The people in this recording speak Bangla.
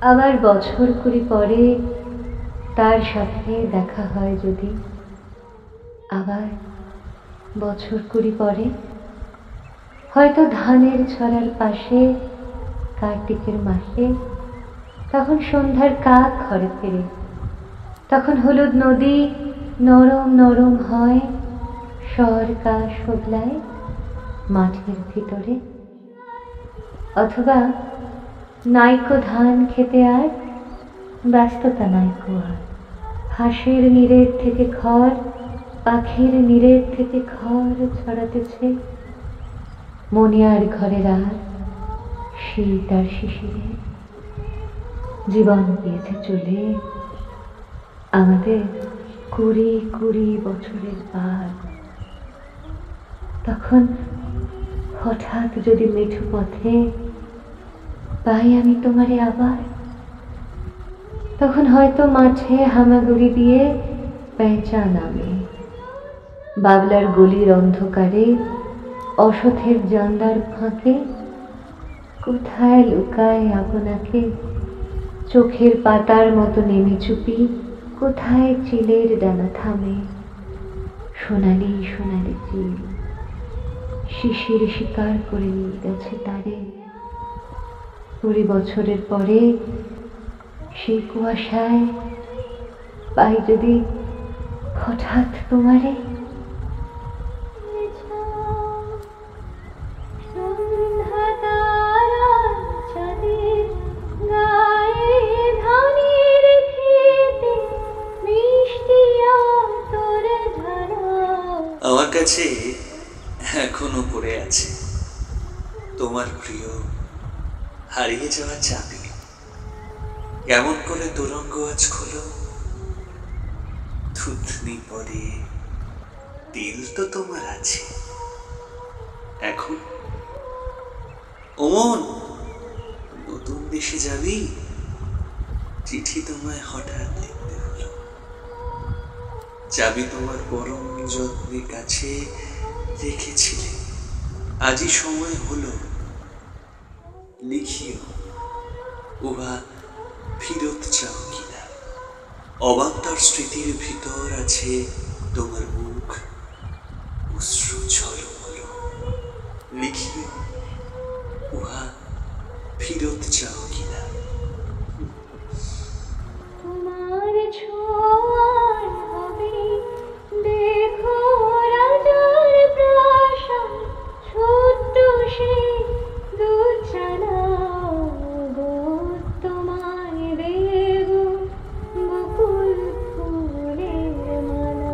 আবার বছর কুড়ি পরে তার সাথে দেখা হয় যদি, আবার বছর কুড়ি পরে হয়তো ধানের ছড়ার পাশে কার্তিকের মাসে, তখন সন্ধ্যার কাক ঘরে ফেরে, তখন হলুদ নদী নরম নরম হয়, সরকা শোধলায় মাঠের ভিতরে। অথবা নাইকো ধান খেতে আর ব্যস্ততা নাইকো আর, হাঁসের নীড়ের থেকে খড়, পাখির নীড়ের থেকে খড় ছড়াতেছে, মনিয়ার ঘরের আর শীত আর শিশিরে জীবন দিয়েছে চলে আমাদের কুড়ি কুড়ি বছরের পার। তখন হঠাৎ যদি মেঠো পথে পাই আমি তোমারে আবার, তখন হয়তো মাঠে হামাগুড়ি দিয়ে পেঁচা নামে, বাবলার গলির অন্ধকারে অসথের জানলার ফাঁকে কোথায় লুকায় আপনাকে, চোখের পাতার মতো নেমে চুপি কোথায় চিলের ডানা থামে, সোনালি সোনালি চিল শিশির শিকার করে নিয়ে গেছে তারে। কুড়ি বছরের পরে সেই কুয়াশায় পাই যদি হঠাৎ তোমারে, আমার কাছে এখনো পড়ে আছে তোমার প্রিয় হারিয়ে যাওয়া চাবি। কেমন করে তোরঙ্গ আজ খোলো, থুতনি পরে দিল তো তোমার আছে এখন। ওমন নতুন দেশে যাবি, চিঠি তোমায় হঠাৎ লিখতে হলো, চাবি তোমার পরম যত্নে কাছে রেখেছিলে, আজই সময় হলো লিখিও উহা ফিরত চাও কিনা। অবান্তর স্মৃতির ভিতর আছে তোমার মুখ অশ্রু ঝলমলো, লিখিও উহা ফিরত চাও কিনা। তোমার ছোঁয়ার হবে দেখো রাজার প্রাসাদ, ছোট্ট সেই দুছানা গো, তোমায় দেব বকুল ফুলের মালা।